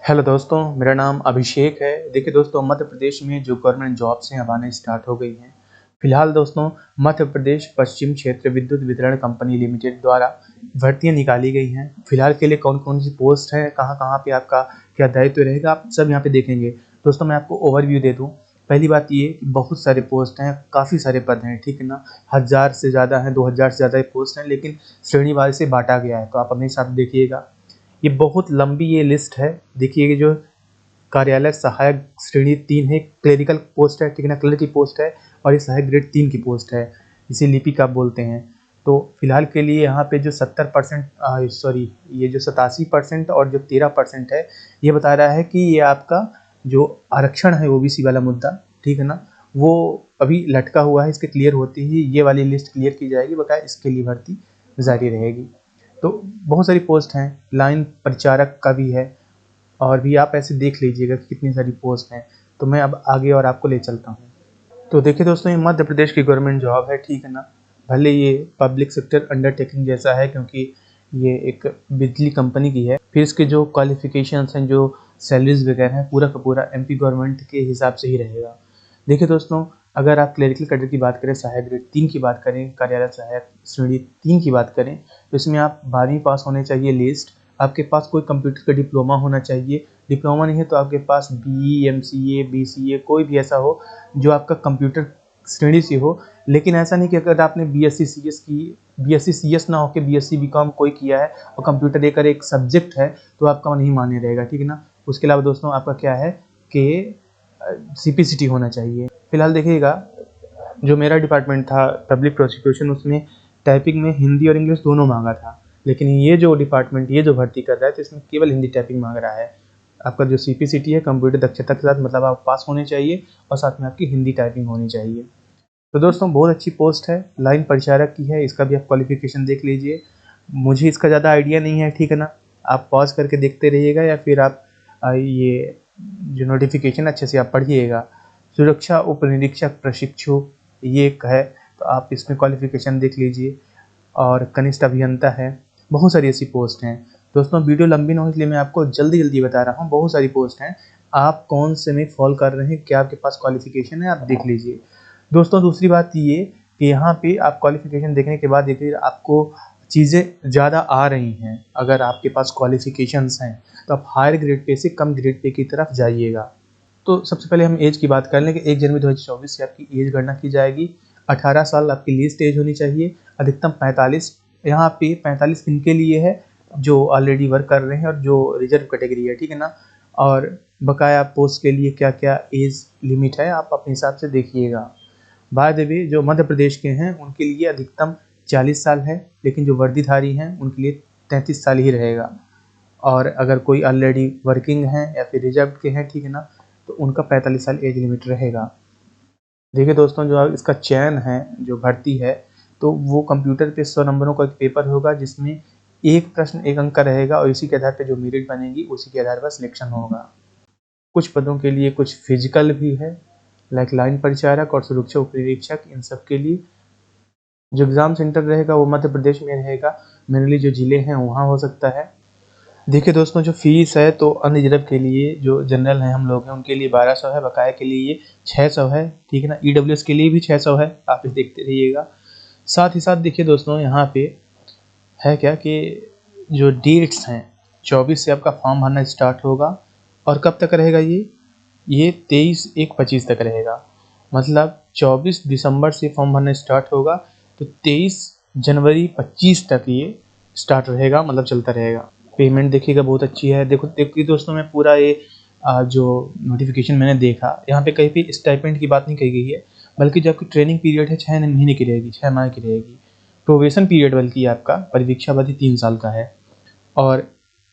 Hello दोस्तों, मेरा नाम अभिषेक है। देखिए दोस्तों, मध्य प्रदेश में जो गवर्नमेंट जॉब्स हैं अब आने स्टार्ट हो गई हैं। फिलहाल दोस्तों, मध्य प्रदेश पश्चिम क्षेत्र विद्युत वितरण कंपनी लिमिटेड द्वारा भर्तियां निकाली गई हैं। फिलहाल के लिए कौन कौन सी पोस्ट है, कहाँ कहाँ पे आपका क्या दायित्व रहेगा, आप सब यहाँ पे देखेंगे। दोस्तों मैं आपको ओवरव्यू दे दूँ। पहली बात ये कि बहुत सारे पोस्ट हैं, काफ़ी सारे पद हैं, ठीक है ना। 1000 से ज़्यादा हैं, 2000 से ज़्यादा पोस्ट हैं, लेकिन श्रेणीवार से बांटा गया है, तो आप अपने साथ देखिएगा। ये बहुत लंबी ये लिस्ट है। देखिए ये जो कार्यालय सहायक श्रेणी 3 है, क्लेरिकल पोस्ट है, ठीक है ना, क्लर्क की पोस्ट है। और ये सहायक ग्रेड 3 की पोस्ट है, इसे लिपिक आप बोलते हैं। तो फिलहाल के लिए यहाँ पे जो 70% सॉरी, ये जो 87% और जो 13% है, ये बता रहा है कि ये आपका जो आरक्षण है ओबीसी वाला मुद्दा, ठीक है ना, वो अभी लटका हुआ है। इसके क्लियर होते ही ये वाली लिस्ट क्लियर की जाएगी, बकाया इसके लिए भर्ती जारी रहेगी। तो बहुत सारी पोस्ट हैं, लाइन परिचारक का भी है, और भी आप ऐसे देख लीजिएगा कि कितनी सारी पोस्ट हैं। तो मैं अब आगे और आपको ले चलता हूँ। तो देखिए दोस्तों, ये मध्य प्रदेश की गवर्नमेंट जॉब है, ठीक है ना। भले ये पब्लिक सेक्टर अंडरटेकिंग जैसा है, क्योंकि ये एक बिजली कंपनी की है। फिर इसके जो क्वालिफिकेशंस हैं, जो सैलरीज वगैरह हैं, पूरा का पूरा एमपी गवर्नमेंट के हिसाब से ही रहेगा। देखिए दोस्तों, अगर आप क्लरिकल कैडर की बात करें, सहायक ग्रेड 3 की बात करें, कार्यालय सहायक श्रेणी 3 की बात करें, तो इसमें आप 12वीं पास होने चाहिए लिस्ट। आपके पास कोई कंप्यूटर का डिप्लोमा होना चाहिए। डिप्लोमा नहीं है तो आपके पास बीई, एमसीए, बीसीए कोई भी ऐसा हो जो आपका कंप्यूटर श्रेणी से हो। लेकिन ऐसा नहीं कि अगर आपने बीएससी सीएस की, बीएससी सीएस ना होकर बीएससी बीकॉम कोई किया है और कंप्यूटर लेकर एक सब्जेक्ट है, तो आपका नहीं मान्य रहेगा, ठीक है ना। उसके अलावा दोस्तों आपका क्या है कि सीपीसीटी होना चाहिए। फिलहाल देखिएगा, जो मेरा डिपार्टमेंट था पब्लिक प्रोसिक्यूशन, उसमें टाइपिंग में हिंदी और इंग्लिश दोनों मांगा था। लेकिन ये जो डिपार्टमेंट ये जो भर्ती कर रहा है, तो इसमें केवल हिंदी टाइपिंग मांग रहा है। आपका जो सीपीसीटी है, कंप्यूटर दक्षता के साथ, मतलब आप पास होने चाहिए और साथ में आपकी हिंदी टाइपिंग होनी चाहिए। तो दोस्तों बहुत अच्छी पोस्ट है, लाइन परिचारक की है। इसका भी आप क्वालिफिकेशन देख लीजिए। मुझे इसका ज़्यादा आइडिया नहीं है, ठीक है ना। आप पॉज करके देखते रहिएगा, या फिर आप ये जो नोटिफिकेशन अच्छे से आप पढ़िएगा। सुरक्षा उप निरीक्षक प्रशिक्षु ये एक है, तो आप इसमें क्वालिफिकेशन देख लीजिए। और कनिष्ठ अभियंता है। बहुत सारी ऐसी पोस्ट हैं। दोस्तों वीडियो लंबी ना हो इसलिए मैं आपको जल्दी जल्दी बता रहा हूँ। बहुत सारी पोस्ट हैं, आप कौन से में फॉल कर रहे हैं, क्या आपके पास क्वालिफिकेशन है, आप देख लीजिए। दोस्तों दूसरी बात ये कि यहाँ पे आप क्वालिफिकेशन देखने के बाद देखिए आपको चीज़ें ज़्यादा आ रही हैं। अगर आपके पास क्वालिफिकेशंस हैं तो आप हायर ग्रेड पे से कम ग्रेड पे की तरफ जाइएगा। तो सबसे पहले हम एज की बात कर लें कि 1 जनवरी 2024 से आपकी एज गणना की जाएगी। 18 साल आपकी लीस्ट एज होनी चाहिए, अधिकतम 45। यहाँ पे 45 इनके लिए है जो ऑलरेडी वर्क कर रहे हैं और जो रिजर्व कैटेगरी है, ठीक है ना। और बकाया पोस्ट के लिए क्या क्या एज लिमिट है आप अपने हिसाब से देखिएगा। बाय द वे, जो मध्य प्रदेश के हैं उनके लिए अधिकतम 40 साल है, लेकिन जो वर्दीधारी हैं उनके लिए 33 साल ही रहेगा। और अगर कोई ऑलरेडी वर्किंग है या फिर रिजर्व के हैं, ठीक है ना, तो उनका 45 साल एज लिमिट रहेगा। देखिए दोस्तों, जो इसका चयन है, जो भर्ती है, तो वो कंप्यूटर पे 100 नंबरों का एक पेपर होगा, जिसमें एक प्रश्न 1 अंक का रहेगा, और इसी के आधार पे जो मेरिट बनेगी उसी के आधार पर सिलेक्शन होगा। कुछ पदों के लिए कुछ फिजिकल भी है, लाइक लाइन परिचारक और सुरक्षा उप निरीक्षक, इन सब के लिए जो एग्ज़ाम सेंटर रहेगा वो मध्य प्रदेश में रहेगा। मेनली जो ज़िले हैं वहाँ हो सकता है। देखिए दोस्तों, जो फीस है तो अनरिजर्व के लिए जो जनरल हैं हम लोग हैं उनके लिए 1200 है, बकाया के लिए 600 है, ठीक है ना। ईडब्ल्यूएस के लिए भी 600 है, आप इसे देखते रहिएगा। साथ ही साथ देखिए दोस्तों, यहाँ पे है क्या कि जो डेट्स हैं, 24 से आपका फॉर्म भरना स्टार्ट होगा, और कब तक रहेगा ये 23/1/25 तक रहेगा। मतलब 24 दिसंबर से फॉर्म भरना स्टार्ट होगा, तो 23 जनवरी 25 तक ये स्टार्ट रहेगा, मतलब चलता रहेगा। पेमेंट देखिएगा बहुत अच्छी है। देखिए दोस्तों, मैं पूरा ये जो नोटिफिकेशन मैंने देखा, यहाँ पे कहीं भी स्टाइपेंड की बात नहीं कही गई है, बल्कि जो आपकी ट्रेनिंग पीरियड है 6 महीने की रहेगी, 6 माह की रहेगी। प्रोबेशन पीरियड बल्कि आपका परीक्षा अवधि 3 साल का है। और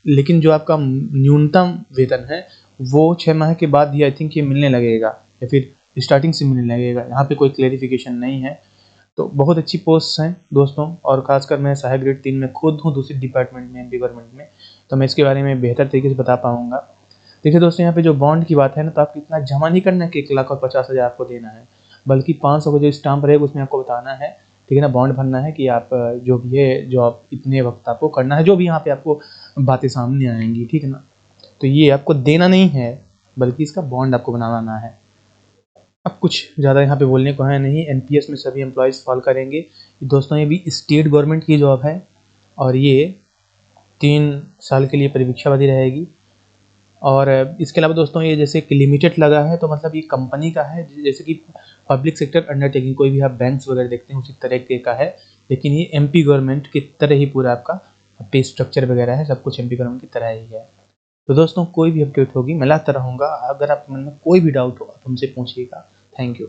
लेकिन जो आपका न्यूनतम वेतन है वो 6 माह के बाद ही आई थिंक ये मिलने लगेगा, या फिर स्टार्टिंग से मिलने लगेगा। यहाँ पे कोई क्लेरिफिकेशन नहीं है। तो बहुत अच्छी पोस्ट हैं दोस्तों, और खासकर मैं सहायक ग्रेड 3 में खुद हूँ, दूसरी डिपार्टमेंट में, एमपी गवर्नमेंट में, तो मैं इसके बारे में बेहतर तरीके से बता पाऊँगा। देखिए दोस्तों, यहाँ पे जो बॉन्ड की बात है ना, तो आपको इतना जमा नहीं करना है कि 1,50,000 आपको देना है, बल्कि 500 का जो स्टाम्प रहेगा उसमें आपको बताना है, ठीक है ना, बॉन्ड भरना है कि आप जो भी है, जो आप इतने वक्त आपको करना है, जो भी यहाँ पे आपको बातें सामने आएंगी, ठीक है ना। तो ये आपको देना नहीं है, बल्कि इसका बॉन्ड आपको बनाना है। अब कुछ ज़्यादा यहाँ पे बोलने को है नहीं। एनपीएस में सभी एम्प्लॉयज़ फॉल करेंगे। दोस्तों ये भी स्टेट गवर्नमेंट की जॉब है और ये 3 साल के लिए परीक्षावधि रहेगी। और इसके अलावा दोस्तों ये जैसे कि लिमिटेड लगा है, तो मतलब ये कंपनी का है, जैसे कि पब्लिक सेक्टर अंडरटेकिंग, कोई भी आप बैंक्स वगैरह देखते हैं उसी तरह का है। लेकिन ये एमपी गवर्नमेंट की तरह ही पूरा आपका पे स्ट्रक्चर वगैरह है, सब कुछ एमपी गवर्नमेंट की तरह ही है। तो दोस्तों कोई भी अपडेट होगी मैं लाता रहूँगा। अगर आप मन में कोई भी डाउट हो आप हमसे पूछिएगा। Thank you.